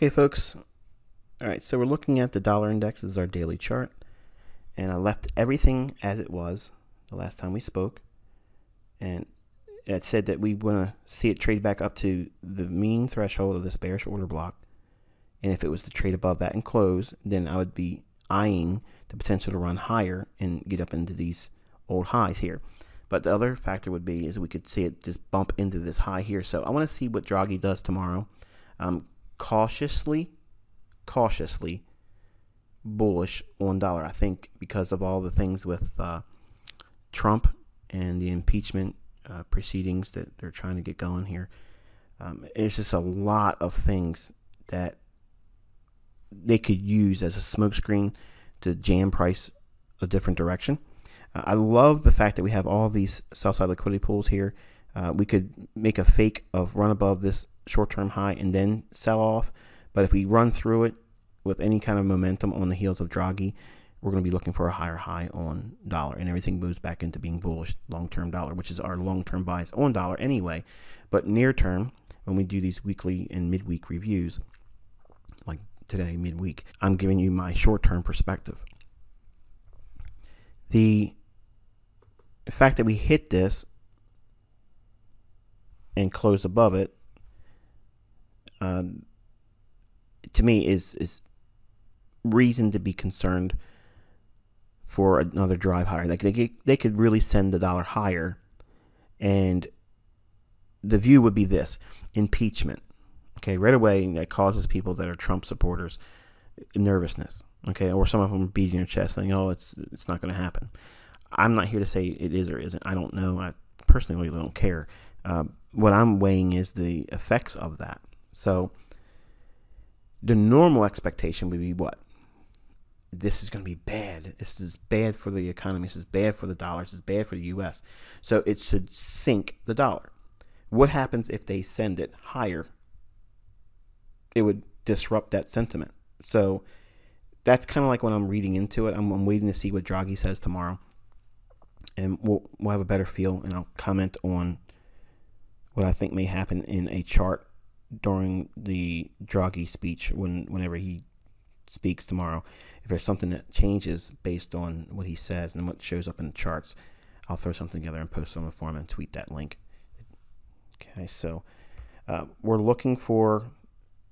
Okay, folks. All right, so we're looking at the dollar index. This is our daily chart. And I left everything as it was the last time we spoke. And it said that we want to see it trade back up to the mean threshold of this bearish order block. And if it was to trade above that and close, then I would be eyeing the potential to run higher and get up into these old highs here. But the other factor would be is we could see it just bump into this high here. So I want to see what Draghi does tomorrow. Cautiously bullish on dollar. I think because of all the things with Trump and the impeachment proceedings that they're trying to get going here. It's just a lot of things that they could use as a smokescreen to jam price a different direction. I love the fact that we have all these sell side liquidity pools here. We could make a fake of run above this short-term high and then sell off. But if we run through it with any kind of momentum on the heels of Draghi, we're going to be looking for a higher high on dollar, and everything moves back into being bullish long-term dollar, which is our long-term bias on dollar anyway. But near term, when we do these weekly and midweek reviews, like today, midweek, I'm giving you my short-term perspective. The fact that we hit this and closed above it, to me is reason to be concerned for another drive higher. Like they could really send the dollar higher, and the view would be this: impeachment. Okay, right away that causes people that are Trump supporters nervousness. Okay, or some of them beating their chest saying, "Oh, it's not going to happen." I'm not here to say it is or isn't. I don't know. I personally really don't care. What I'm weighing is the effects of that. So the normal expectation would be what? This is going to be bad. This is bad for the economy. This is bad for the dollar. This is bad for the U.S. So it should sink the dollar. What happens if they send it higher? It would disrupt that sentiment. So that's kind of like when I'm reading into it. I'm waiting to see what Draghi says tomorrow. And we'll have a better feel, and I'll comment on what I think may happen in a chart during the Draghi speech whenever he speaks tomorrow. If there's something that changes based on what he says and what shows up in the charts, I'll throw something together and post it on the forum and tweet that link. Okay, so we're looking for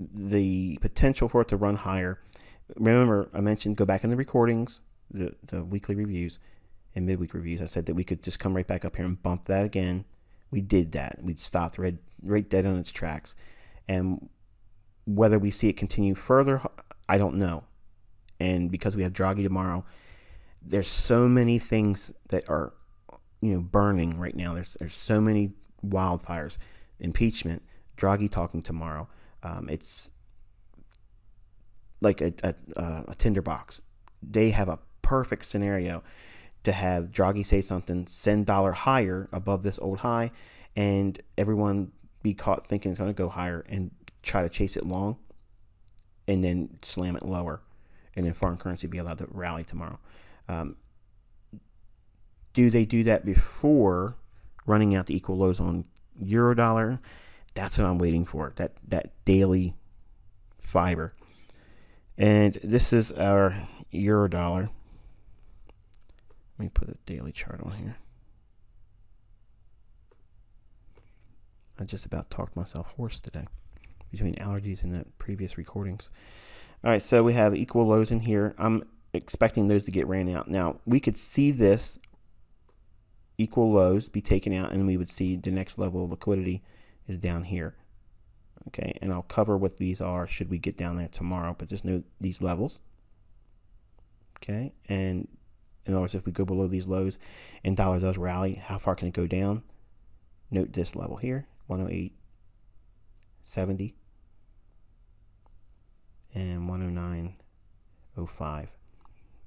the potential for it to run higher. Remember, I mentioned go back in the recordings, the weekly reviews and midweek reviews. I said that we could just come right back up here and bump that again. We did that. We stopped right dead on its tracks. And whether we see it continue further, I don't know. And because we have Draghi tomorrow, there's so many things that are, burning right now. There's so many wildfires. Impeachment, Draghi talking tomorrow. It's like a tinderbox. They have a perfect scenario to have Draghi say something, send dollar higher above this old high, and everyone be caught thinking it's going to go higher and try to chase it long and then slam it lower, and then foreign currency be allowed to rally tomorrow. Do they do that before running out the equal lows on euro dollar? That's what I'm waiting for, that daily fiber. And this is our euro dollar. Let me put a daily chart on here. I just about talked myself hoarse today between allergies and the previous recordings. All right, so we have equal lows in here. I'm expecting those to get ran out. Now, we could see this equal lows be taken out, and we would see the next level of liquidity is down here. Okay, and I'll cover what these are should we get down there tomorrow, but just note these levels. Okay, and in other words, if we go below these lows and dollar does rally, how far can it go down? Note this level here, 108.70 and 109.05.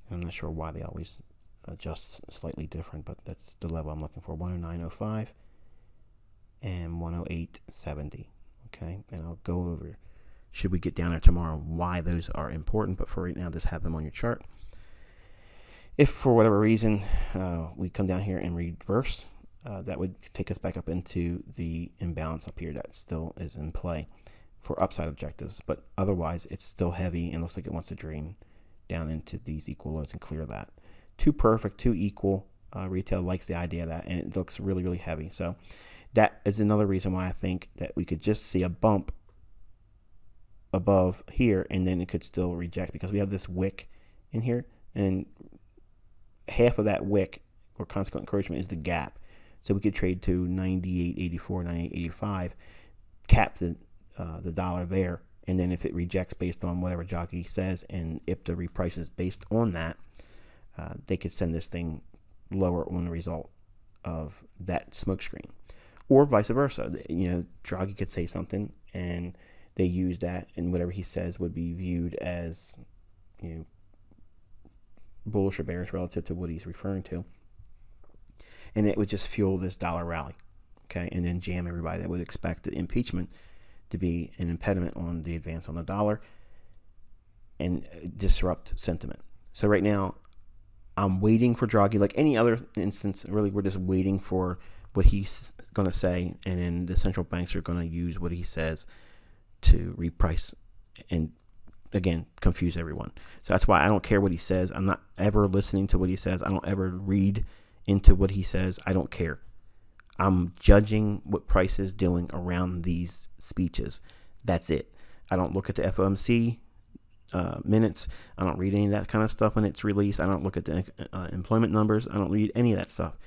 I'm not sure why they always adjust slightly different, but that's the level I'm looking for, 109.05 and 108.70. Okay, and I'll go over, should we get down there tomorrow, why those are important, but for right now, just have them on your chart. If for whatever reason we come down here and reverse, that would take us back up into the imbalance up here that still is in play. for upside objectives, but otherwise it's still heavy and looks like it wants to drain down into these equal lows and clear that. Too perfect, too equal. Retail likes the idea of that, and it looks really, really heavy. So that is another reason why I think that we could just see a bump above here, and then it could still reject, because we have this wick in here, and half of that wick or consequent encouragement is the gap. So we could trade to 98.84, 98.85, cap the dollar there, and then if it rejects based on whatever jockey says, and if the reprices based on that, they could send this thing lower on the result of that smoke screen, or vice versa. Draghi could say something, and they use that, and whatever he says would be viewed as bullish or bearish relative to what he's referring to, and it would just fuel this dollar rally, okay, and then jam everybody that would expect the impeachment to be an impediment on the advance on the dollar and disrupt sentiment. So right now, I'm waiting for Draghi, like any other instance. Really, we're just waiting for what he's going to say, and then the central banks are going to use what he says to reprice and, again, confuse everyone. So that's why I don't care what he says. I'm not ever listening to what he says. I don't ever read into what he says. I don't care. I'm judging what price is doing around these speeches. That's it. I don't look at the FOMC minutes. I don't read any of that kind of stuff when it's released. I don't look at the employment numbers. I don't read any of that stuff.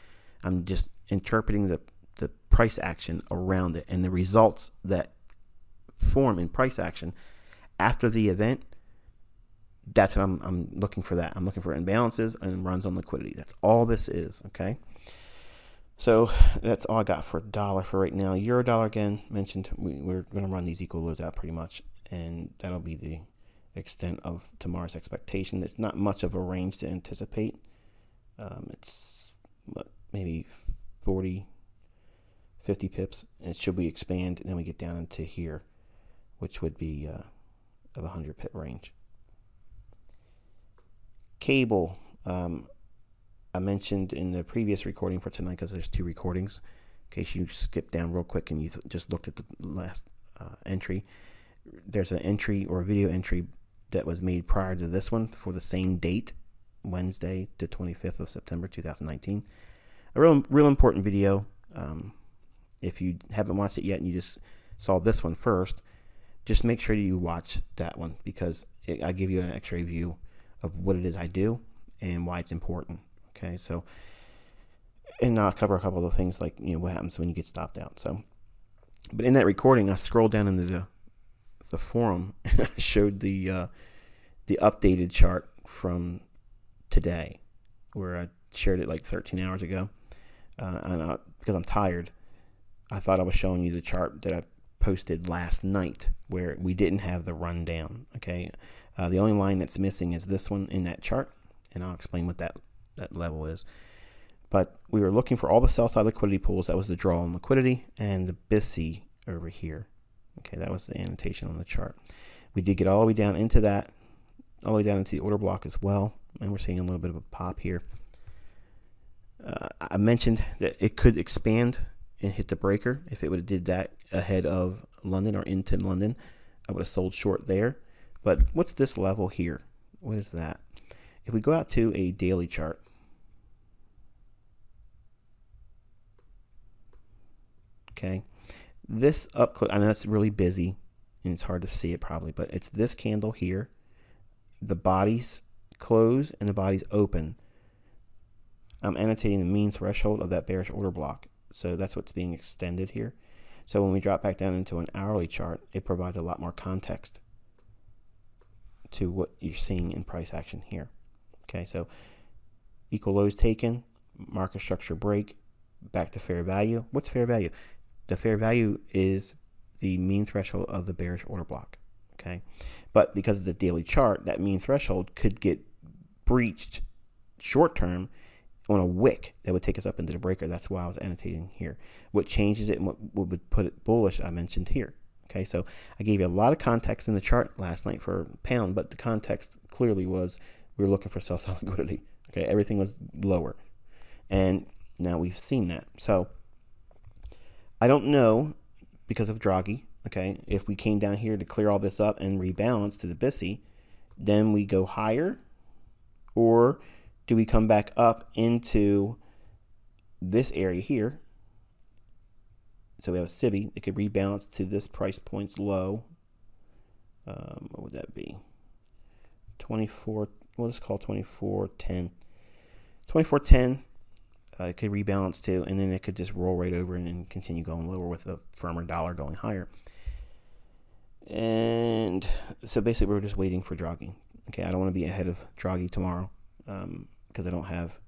I'm just interpreting the price action around it and the results that form in price action after the event. That's what I'm looking for. That I'm looking for imbalances and runs on liquidity. That's all this is. Okay. So that's all I got for dollar for right now. Euro dollar, again, mentioned we're going to run these equal lows out pretty much, and that'll be the extent of tomorrow's expectation. It's not much of a range to anticipate. It's maybe 40, 50 pips, and it should we expand, and then we get down into here, which would be of a 100 pip range. Cable, I mentioned in the previous recording for tonight, because there's 2 recordings, in case you skipped down real quick and you just looked at the last entry. There's an entry or a video entry that was made prior to this one for the same date, Wednesday, the 25th of September, 2019. A real important video. If you haven't watched it yet and you just saw this one first, just make sure you watch that one, because I give you an X-ray view of what it is I do and why it's important. Okay, so, and I'll cover a couple of things like what happens when you get stopped out. So, but in that recording, I scrolled down into the forum and I showed the updated chart from today, where I shared it like 13 hours ago, and because I'm tired, I thought I was showing you the chart that I posted last night, where we didn't have the rundown. Okay, the only line that's missing is this one in that chart, and I'll explain what that level is. But we were looking for all the sell side liquidity pools. That was the draw on liquidity, and the BISC over here. Okay, that was the annotation on the chart. We did get all the way down into that, all the way down into the order block as well, and we're seeing a little bit of a pop here. I mentioned that it could expand and hit the breaker. If it would have did that ahead of London or into London, I would have sold short there. But what's this level here? What is that? If we go out to a daily chart, okay, this up close, I know it's really busy and it's hard to see it probably, but it's this candle here. The bodies close and the bodies open. I'm annotating the mean threshold of that bearish order block. So that's what's being extended here. So when we drop back down into an hourly chart, it provides a lot more context to what you're seeing in price action here. Okay, so equal lows taken, market structure break, back to fair value. What's fair value? The fair value is the mean threshold of the bearish order block. Okay, but because it's a daily chart, that mean threshold could get breached short term on a wick that would take us up into the breaker. That's why I was annotating here. What changes it and what would put it bullish, I mentioned here. Okay, so I gave you a lot of context in the chart last night for pound, but the context clearly was we were looking for sell side liquidity. Okay, everything was lower, and now we've seen that. So I don't know, because of Draghi, Okay, if we came down here to clear all this up and rebalance to the BISI, then we go higher, or do we come back up into this area here? So we have a SIBI that could rebalance to this price point's low. What would that be? 24, we'll just call 24.10. 24.10 it could rebalance to, and then it could just roll right over and continue going lower with a firmer dollar going higher. And so basically we're just waiting for Draghi. Okay, I don't want to be ahead of Draghi tomorrow because I don't have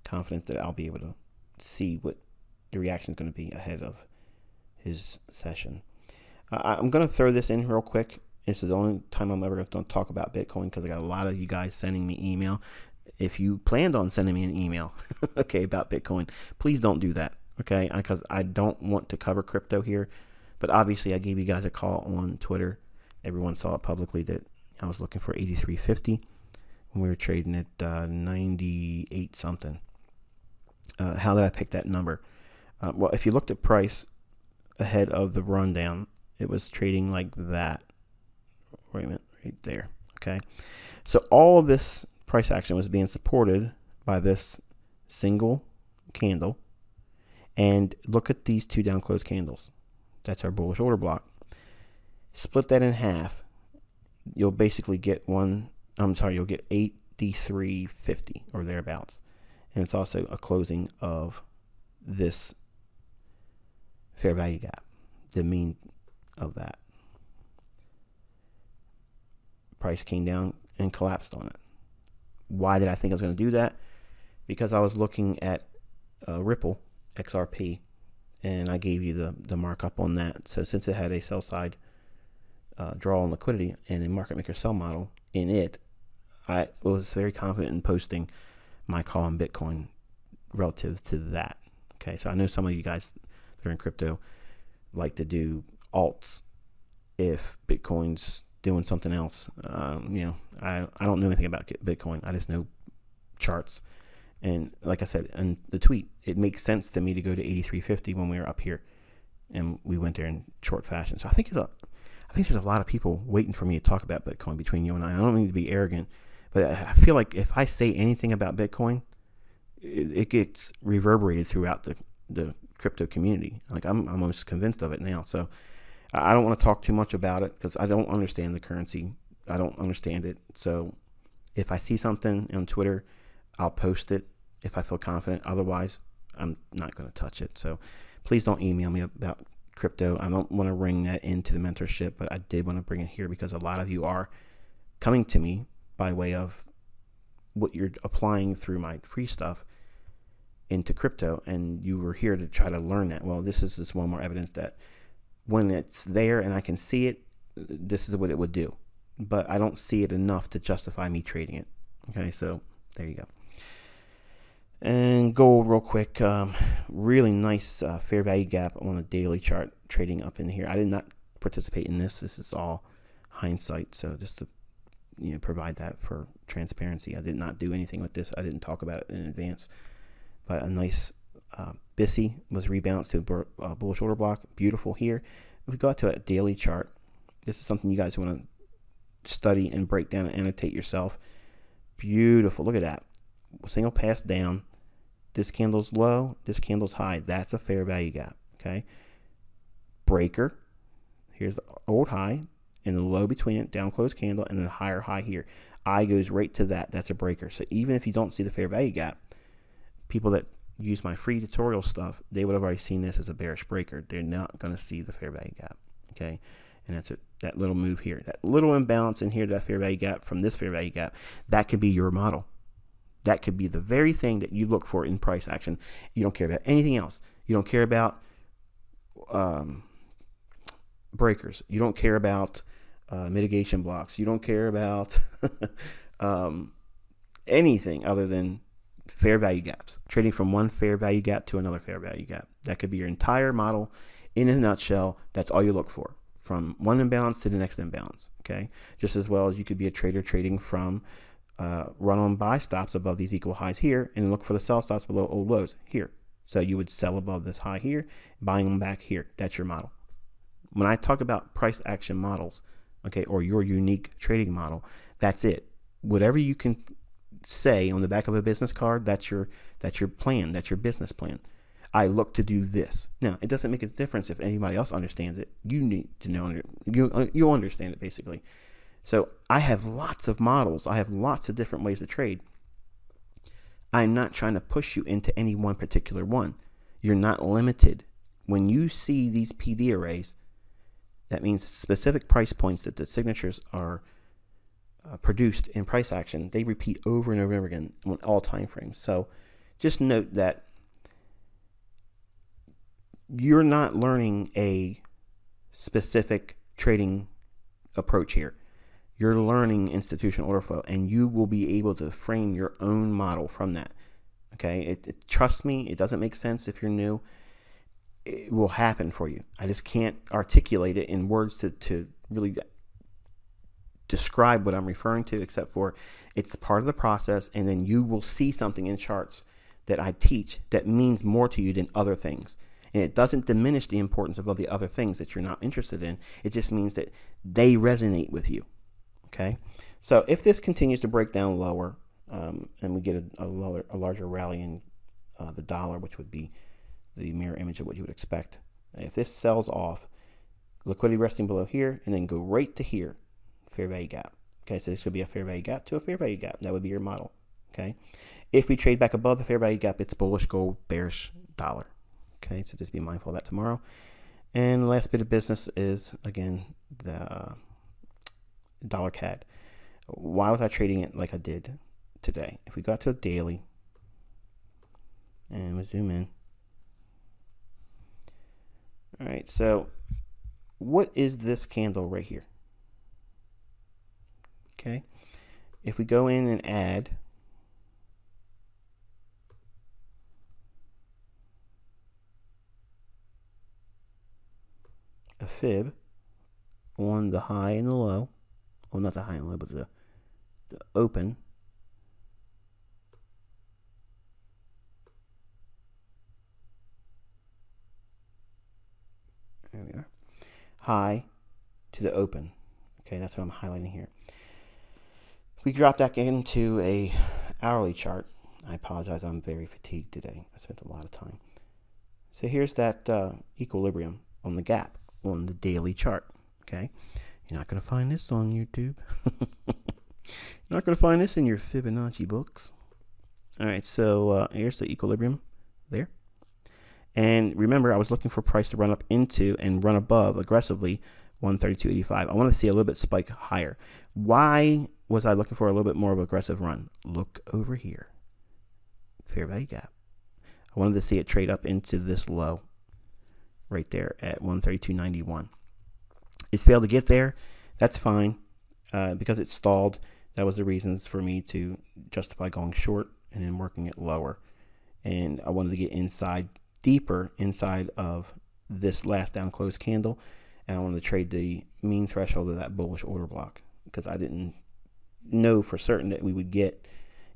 confidence that I'll be able to see what the reaction is going to be ahead of his session. I'm going to throw this in real quick. This is the only time I'm ever going to talk about Bitcoin because I got a lot of you guys sending me email. If you planned on sending me an email, okay, about Bitcoin, please don't do that, okay? Because I don't want to cover crypto here. But obviously, I gave you guys a call on Twitter. Everyone saw it publicly that I was looking for 83.50 when we were trading at 98 something. How did I pick that number? Well, if you looked at price ahead of the rundown, it was trading like that. Wait a minute, right there. Okay, so all of this price action was being supported by this single candle, and look at these two down close candles. That's our bullish order block. Split that in half, you'll basically get you'll get 83.50 or thereabouts, and it's also a closing of this fair value gap, the mean of that. Price came down and collapsed on it. Why did I think I was going to do that? Because I was looking at Ripple XRP, and I gave you the markup on that. So since it had a sell side draw on liquidity and a market maker sell model in it, I was very confident in posting my call on Bitcoin relative to that. Okay, so I know some of you guys that are in crypto like to do alts if Bitcoin's doing something else. I don't know anything about Bitcoin. I just know charts. And like I said in the tweet, it makes sense to me to go to 83.50 when we were up here, and we went there in short fashion. So I think there's a lot of people waiting for me to talk about Bitcoin between you and I. I don't mean to be arrogant, but I feel like if I say anything about Bitcoin, it gets reverberated throughout the crypto community. Like I'm almost convinced of it now. So I don't want to talk too much about it because I don't understand the currency. I don't understand it. So if I see something on Twitter, I'll post it if I feel confident. Otherwise, I'm not going to touch it. So please don't email me about crypto. I don't want to bring that into the mentorship, but I did want to bring it here because a lot of you are coming to me by way of what you're applying through my free stuff into crypto, and you were here to try to learn that. Well, this is just one more evidence that when it's there and I can see it, this is what it would do. But I don't see it enough to justify me trading it. Okay, so there you go. And gold real quick, really nice fair value gap on a daily chart trading up in here. I did not participate in this. This is all hindsight. So just to provide that for transparency, I did not do anything with this. I didn't talk about it in advance. But a nice BISI was rebalanced to a bullish order block. Beautiful here. If we go out to a daily chart, this is something you guys want to study and break down and annotate yourself. Beautiful. Look at that. Single pass down. This candle's low. This candle's high. That's a fair value gap. Okay. Breaker. Here's the old high and the low between it. Down close candle and then the higher high here. I goes right to that. That's a breaker. So even if you don't see the fair value gap, people that use my free tutorial stuff, they would have already seen this as a bearish breaker. They're not going to see the fair value gap. Okay. And that's it. That little move here, that little imbalance in here, that fair value gap from this fair value gap, that could be your model. That could be the very thing that you look for in price action. You don't care about anything else. You don't care about breakers. You don't care about mitigation blocks. You don't care about anything other than fair value gaps. Trading from one fair value gap to another fair value gap. That could be your entire model in a nutshell. That's all you look for. From one imbalance to the next imbalance. Okay. Just as well as you could be a trader trading from run on buy stops above these equal highs here and look for the sell stops below old lows here. So you would sell above this high here, buying them back here. That's your model. When I talk about price action models, okay, or your unique trading model, that's it. Whatever you can say on the back of a business card, that's your plan, that's your business plan. I look to do this. Now, it doesn't make a difference if anybody else understands it. You need to know, you'll understand it basically. So I have lots of models. I have lots of different ways to trade. I'm not trying to push you into any one particular one. You're not limited. When you see these PD arrays, that means specific price points that the signatures are produced in price action. They repeat over and over and over again on all time frames. So just note that you're not learning a specific trading approach here. You're learning institutional order flow, and you will be able to frame your own model from that. Okay, trust me, it doesn't make sense if you're new. It will happen for you. I just can't articulate it in words to really describe what I'm referring to, except for it's part of the process, and then you will see something in charts that I teach that means more to you than other things. And it doesn't diminish the importance of all the other things that you're not interested in. It just means that they resonate with you. Okay, so if this continues to break down lower, and we get a larger rally in the dollar, which would be the mirror image of what you would expect. If this sells off, liquidity resting below here, and then go right to here, fair value gap. Okay, so this would be a fair value gap to a fair value gap. That would be your model. Okay, if we trade back above the fair value gap, it's bullish gold, bearish dollar. Okay, so just be mindful of that tomorrow. And the last bit of business is, again, the dollar CAD. Why was I trading it like I did today? If we got to a daily, and we zoom in. All right, so what is this candle right here? Okay, if we go in and add a fib on the high and the low, well, not the high and low, but the open, there we are, high to the open. Okay, that's what I'm highlighting here. We drop back into a hourly chart. I apologize, I'm very fatigued today. I spent a lot of time. So here's that equilibrium on the gap on the daily chart. Okay, you're not going to find this on YouTube. You're not going to find this in your Fibonacci books. All right, so here's the equilibrium there. And remember, I was looking for price to run up into and run above aggressively 132.85. I want to see a little bit spike higher. Why was I looking for a little bit more of an aggressive run? Look over here. Fair value gap. I wanted to see it trade up into this low right there at 132.91. It's failed to get there. That's fine. Because it stalled, that was the reasons for me to justify going short and then working it lower. And I wanted to get inside, deeper inside of this last down close candle, and I wanted to trade the mean threshold of that bullish order block, because I didn't know for certain that we would get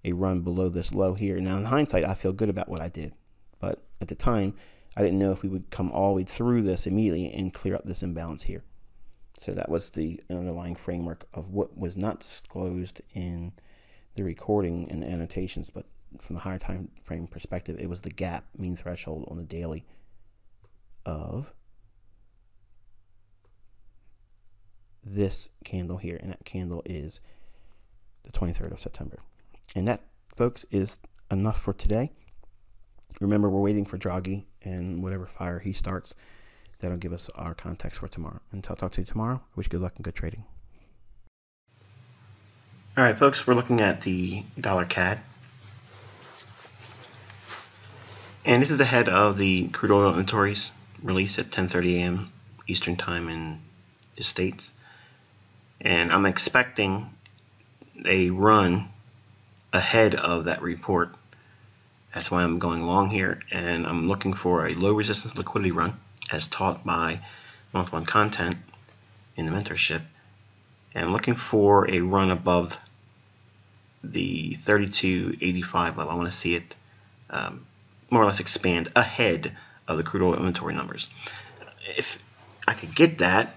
a run below this low here. Now in hindsight, I feel good about what I did, but at the time I didn't know if we would come all the way through this immediately and clear up this imbalance here. So that was the underlying framework of what was not disclosed in the recording and the annotations, but from the higher time frame perspective, it was the gap mean threshold on the daily of this candle here, and that candle is the 23rd of September. And that, folks, is enough for today. Remember, we're waiting for Draghi and whatever fire he starts. That'll give us our context for tomorrow. Until I talk to you tomorrow, I wish you good luck and good trading. All right, folks, we're looking at the dollar CAD. And this is ahead of the crude oil inventories release at 10:30 a.m. Eastern Time in the States. And I'm expecting a run ahead of that report. That's why I'm going long here. And I'm looking for a low resistance liquidity run, as taught by one-on-one content in the mentorship. And I'm looking for a run above the 32.85 level. I want to see it more or less expand ahead of the crude oil inventory numbers. If I could get that,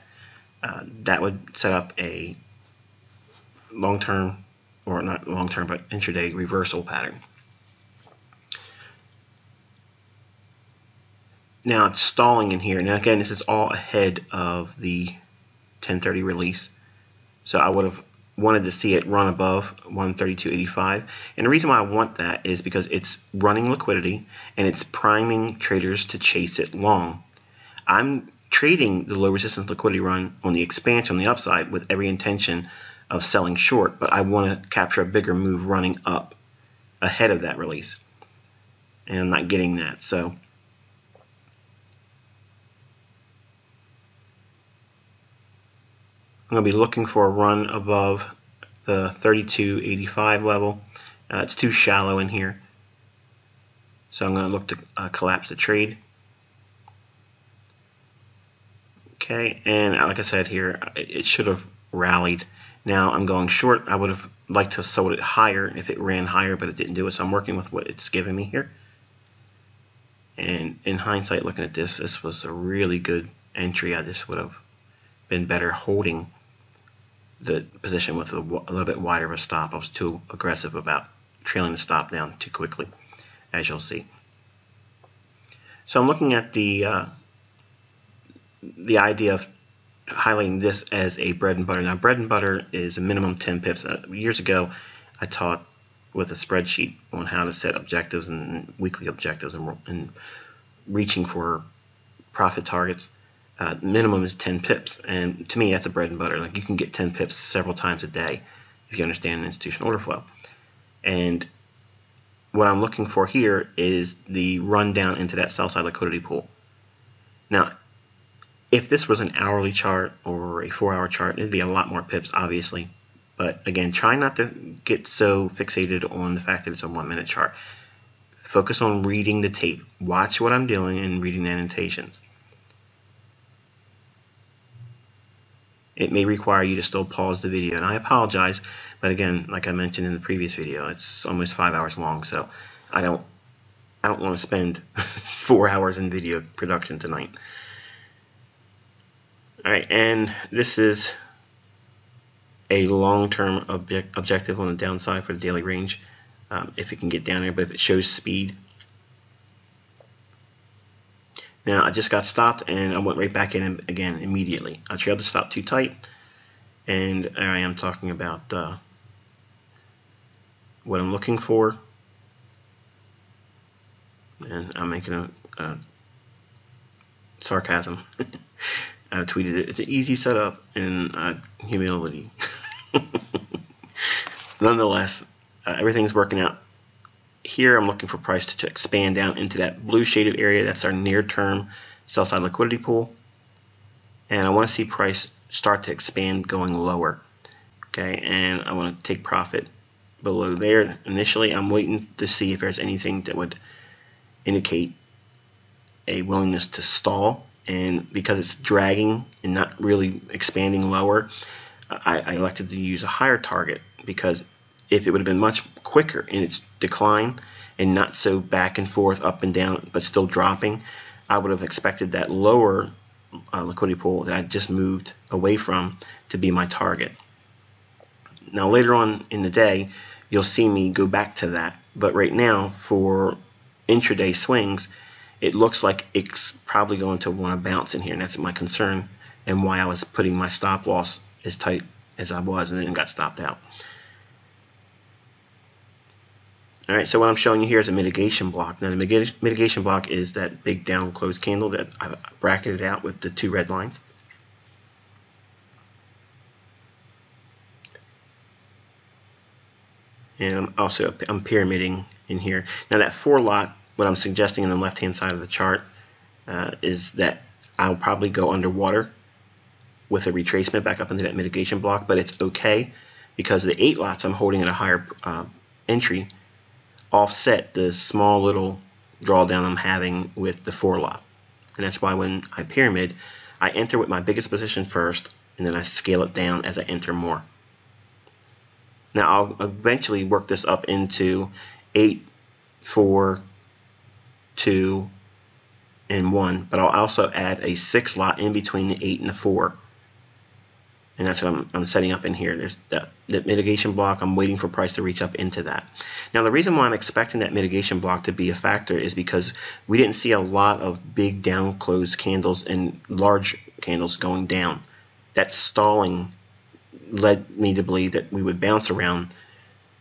that would set up a long-term, or not long-term, but intraday reversal pattern. Now it's stalling in here. Now again, this is all ahead of the 1030 release. So I would have wanted to see it run above 132.85. And the reason why I want that is because it's running liquidity and it's priming traders to chase it long. I'm trading the low resistance liquidity run on the expansion on the upside with every intention of selling short, but I want to capture a bigger move running up ahead of that release. And I'm not getting that. So I'm going to be looking for a run above the 32.85 level. It's too shallow in here. So I'm going to look to collapse the trade. Okay, and like I said here, it should have rallied. Now I'm going short. I would have liked to have sold it higher if it ran higher, but it didn't do it. So I'm working with what it's giving me here. And in hindsight, looking at this, this was a really good entry. I just would have been better holding the position with a little bit wider of a stop. I was too aggressive about trailing the stop down too quickly, as you'll see. So I'm looking at the idea of highlighting this as a bread and butter. Now, bread and butter is a minimum 10 pips. Years ago, I taught with a spreadsheet on how to set objectives and weekly objectives and reaching for profit targets. Minimum is 10 pips, and to me that's a bread and butter. Like, you can get 10 pips several times a day if you understand institutional order flow. And what I'm looking for here is the rundown into that sell side liquidity pool. Now, if this was an hourly chart or a 4-hour chart, it'd be a lot more pips, obviously. But again, try not to get so fixated on the fact that it's a 1-minute chart. Focus on reading the tape. Watch what I'm doing and reading the annotations. It may require you to still pause the video, and I apologize, but again, like I mentioned in the previous video, it's almost 5 hours long, so I don't want to spend 4 hours in video production tonight. Alright, and this is a long-term objective on the downside for the daily range, if it can get down there, but if it shows speed. Now, I just got stopped, and I went right back in again immediately. I trailed the stop too tight, and there I am talking about what I'm looking for. And I'm making a sarcasm. I tweeted it. It's an easy setup in humility. Nonetheless, everything's working out. Here I'm looking for price to expand down into that blue shaded area. That's our near-term sell-side liquidity pool. And I want to see price start to expand going lower. Okay, and I want to take profit below there. Initially, I'm waiting to see if there's anything that would indicate a willingness to stall. And because it's dragging and not really expanding lower, I elected to use a higher target, because if it would have been much quicker in its decline and not so back and forth, up and down, but still dropping, I would have expected that lower liquidity pool that I just moved away from to be my target. Now later on in the day, you'll see me go back to that, but right now for intraday swings, it looks like it's probably going to want to bounce in here, and that's my concern and why I was putting my stop loss as tight as I was and then got stopped out. Alright, so what I'm showing you here is a mitigation block. Now the mitigation block is that big down closed candle that I've bracketed out with the 2 red lines. And I'm pyramiding in here. Now that 4 lot, what I'm suggesting on the left hand side of the chart is that I'll probably go underwater with a retracement back up into that mitigation block, but it's okay because the 8 lots I'm holding at a higher entry offset the small little drawdown I'm having with the 4 lot. And that's why when I pyramid, I enter with my biggest position first, and then I scale it down as I enter more. Now I'll eventually work this up into 8, 4, 2, and 1, but I'll also add a 6 lot in between the 8 and the 4. And that's what I'm setting up in here. There's that mitigation block. I'm waiting for price to reach up into that. Now, the reason why I'm expecting that mitigation block to be a factor is because we didn't see a lot of big down closed candles and large candles going down. That stalling led me to believe that we would bounce around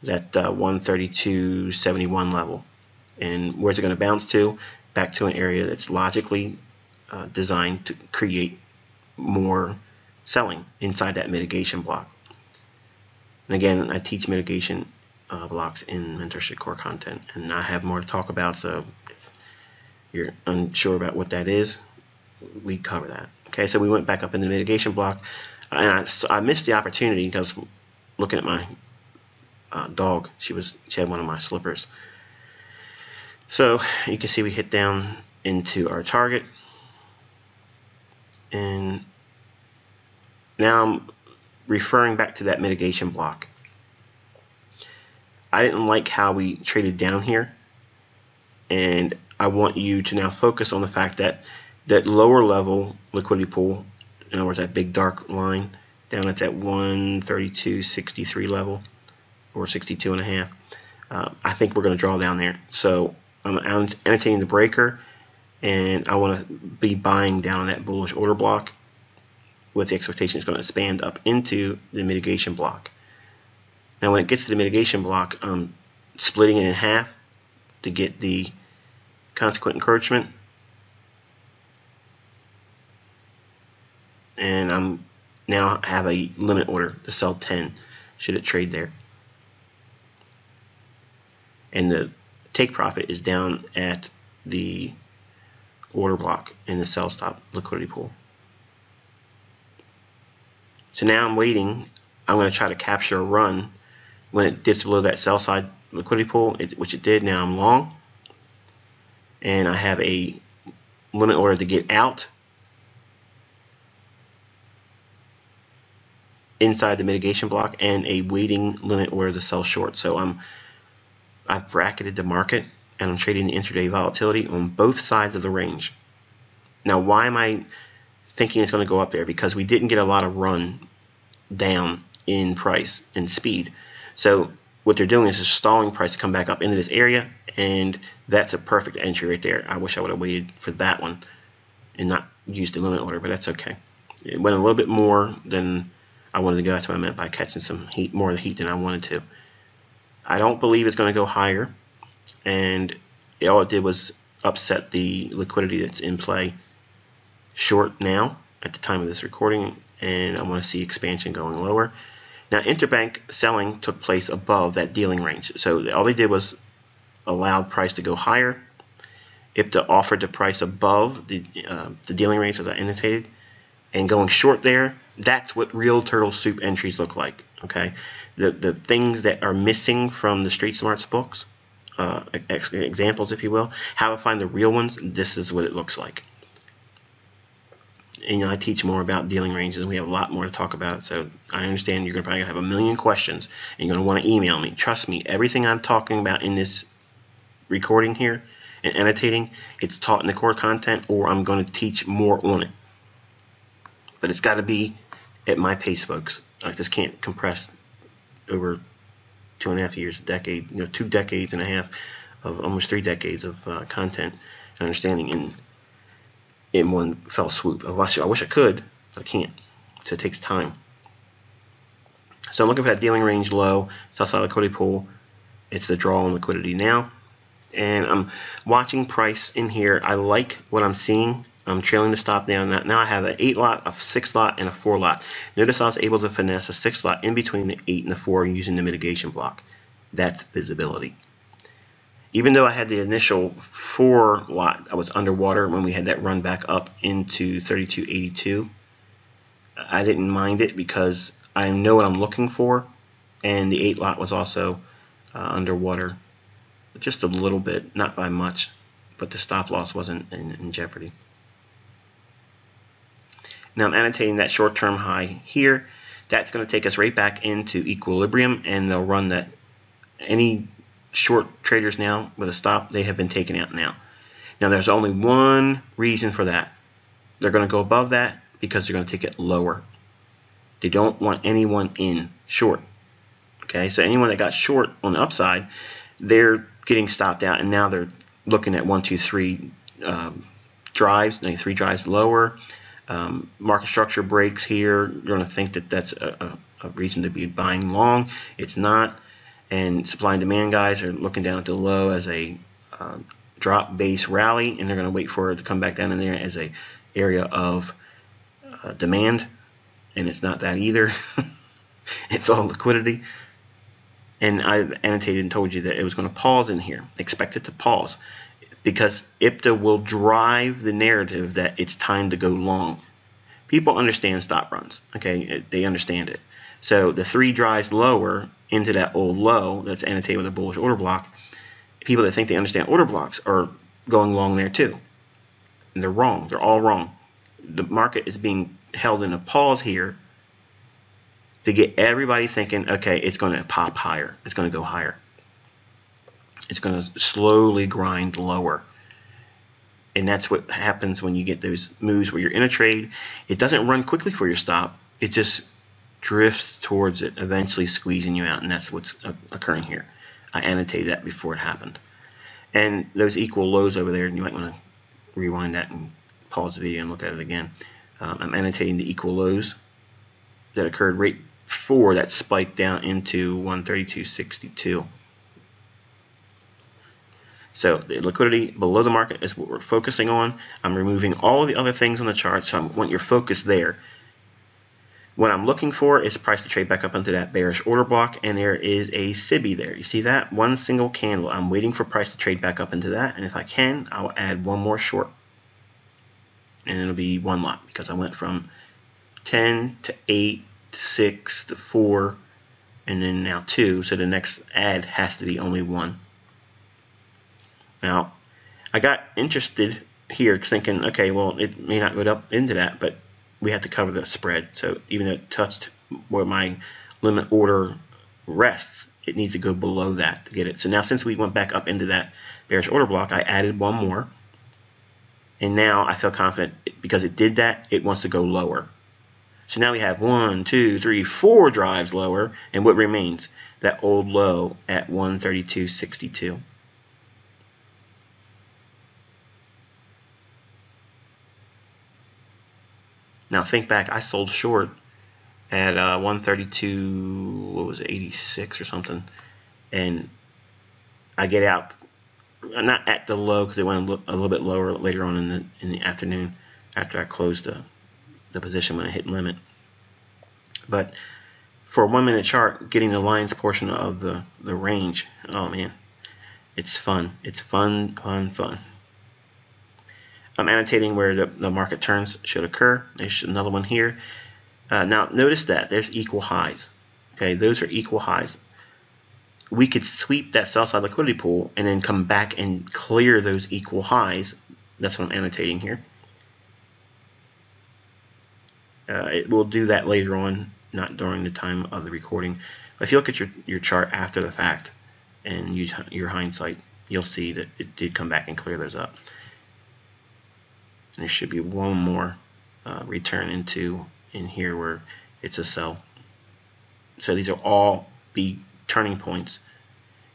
that 132.71 level. And where's it going to bounce to? Back to an area that's logically designed to create more selling inside that mitigation block. And again, I teach mitigation blocks in Mentorship core content, and I have more to talk about, so if you're unsure about what that is, we cover that. Okay, so we went back up in the mitigation block, and I missed the opportunity because looking at my dog, she had one of my slippers. So you can see we hit down into our target, and now I'm referring back to that mitigation block. I didn't like how we traded down here, and I want you to now focus on the fact that that lower level liquidity pool, in other words, that big dark line down at that 132.63 level, or 62.5, I think we're going to draw down there. So I'm entertaining the breaker, and I want to be buying down that bullish order block with the expectation it's going to expand up into the mitigation block. Now when it gets to the mitigation block, I'm splitting it in half to get the consequent encouragement, and I'm now have a limit order to sell 10 should it trade there. And the take profit is down at the order block in the sell stop liquidity pool. So now I'm waiting. I'm going to try to capture a run when it dips below that sell side liquidity pool, which it did. Now I'm long, and I have a limit order to get out inside the mitigation block, and a waiting limit order to sell short. So I've bracketed the market, and I'm trading the intraday volatility on both sides of the range. Now, why am I thinking it's going to go up there? Because we didn't get a lot of run down in price and speed. So what they're doing is just stalling price to come back up into this area, and that's a perfect entry right there. I wish I would have waited for that one and not used the limit order, but that's okay. It went a little bit more than I wanted to go. That's what I meant by catching some heat, more of the heat than I wanted to. I don't believe it's going to go higher, and all it did was upset the liquidity that's in play short now at the time of this recording, and I want to see expansion going lower. Now, interbank selling took place above that dealing range, so all they did was allowed price to go higher. IPTA offered the price above the dealing range, as I indicated, and going short there. That's what real turtle soup entries look like. Okay, the things that are missing from the Street Smarts books, examples, if you will, how to find the real ones. This is what it looks like. And I teach more about dealing ranges, and we have a lot more to talk about. So I understand you're going to probably have a million questions, and you're going to want to email me. Trust me, everything I'm talking about in this recording here and annotating, it's taught in the core content, or I'm going to teach more on it. But it's got to be at my pace, folks. I just can't compress over 2.5 years, a decade, 2 decades and a half of almost 3 decades of content and understanding in one fell swoop. I wish I could, but I can't. So it takes time. So I'm looking for that dealing range low, sell side liquidity pool. It's the draw on liquidity now. And I'm watching price in here. I like what I'm seeing. I'm trailing the stop now. Now I have an 8 lot, a 6 lot, and a 4 lot. Notice I was able to finesse a 6 lot in between the 8 and the 4 using the mitigation block. That's visibility. Even though I had the initial 4 lot, I was underwater when we had that run back up into 32.82. I didn't mind it because I know what I'm looking for, and the 8 lot was also underwater just a little bit, not by much, but the stop loss wasn't in jeopardy. Now I'm annotating that short-term high here. That's going to take us right back into equilibrium, and they'll run that. Any short traders now with a stop, they have been taken out now. Now there's only one reason for that. They're going to go above that because they're going to take it lower. They don't want anyone in short. Okay, so anyone that got short on the upside, they're getting stopped out, and now they're looking at 1, 2, 3 drives, 3 drives lower. Market structure breaks here. You're going to think that that's a reason to be buying long. It's not. And supply and demand guys are looking down at the low as a drop base rally, and they're going to wait for it to come back down in there as a area of demand, and it's not that either. It's all liquidity. And I annotated and told you that it was going to pause in here. Expect it to pause because IPTA will drive the narrative that it's time to go long. People understand stop runs. Okay, they understand it. So the 3 drives lower into that old low that's annotated with a bullish order block, people that think they understand order blocks are going long there too. And they're wrong. They're all wrong. The market is being held in a pause here to get everybody thinking, okay, it's going to pop higher. It's going to go higher. It's going to slowly grind lower. And that's what happens when you get those moves where you're in a trade. It doesn't run quickly for your stop. It just drifts towards it, eventually squeezing you out. And that's what's occurring here. I annotated that before it happened. And those equal lows over there, you might want to rewind that and pause the video and look at it again. I'm annotating the equal lows that occurred right before that spike down into 132.62. So the liquidity below the market is what we're focusing on. I'm removing all of the other things on the chart, so I want your focus there. What I'm looking for is price to trade back up into that bearish order block, and there is a SIBI there. You see that? One single candle. I'm waiting for price to trade back up into that, and if I can, I'll add one more short. And it'll be one lot because I went from 10 to 8 to 6 to 4 and then now 2, so the next add has to be only 1. Now I got interested here thinking, okay, well, it may not go up into that, but we have to cover the spread. So even though it touched where my limit order rests, it needs to go below that to get it. So now since we went back up into that bearish order block, I added one more, and now I feel confident because it did that, it wants to go lower. So now we have 1, 2, 3, 4 drives lower, and what remains? That old low at 132.62. Now think back, I sold short at 132, what was it, 86 or something, and I get out, not at the low because it went a little bit lower later on in the afternoon after I closed the position when I hit limit. But for a 1 minute chart, getting the lines portion of the range, oh man, it's fun. It's fun, fun, fun. I'm annotating where the market turns should occur. There's another one here. Now notice that there's equal highs. Okay, those are equal highs. We could sweep that sell side liquidity pool and then come back and clear those equal highs. That's what I'm annotating here. It will do that later on, not during the time of the recording. But if you look at your chart after the fact and use your hindsight, you'll see that it did come back and clear those up. And there should be one more return in here where it's a sell. So these are all be turning points,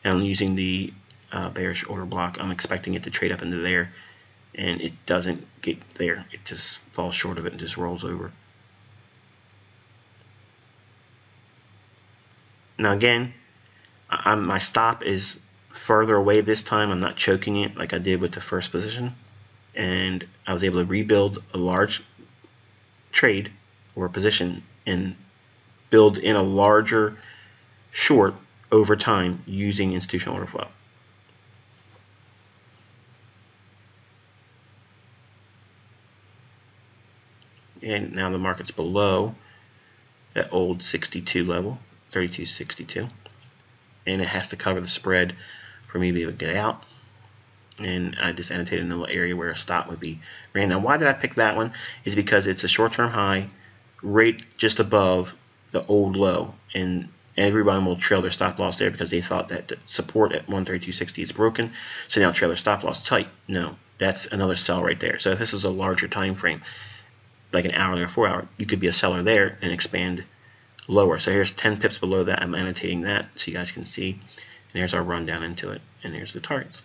and I'm using the bearish order block. I'm expecting it to trade up into there, and it doesn't get there. It just falls short of it and just rolls over. Now again, my stop is further away this time. I'm not choking it like I did with the first position, and I was able to rebuild a large trade or position and build in a larger short over time using institutional order flow. And now the market's below that old 62 level, 32.62, and it has to cover the spread for me to be able to get out. And I just annotated in the little area where a stop would be ran. Now why did I pick that one? Is because it's a short-term high right just above the old low, and everyone will trail their stop loss there because they thought that the support at 132.60 is broken, so now trail their stop loss tight. No, that's another sell right there. So if this was a larger time frame, like an hourly or 4 hour, you could be a seller there and expand lower. So here's 10 pips below that. I'm annotating that so you guys can see. And here's our rundown into it. And here's the targets.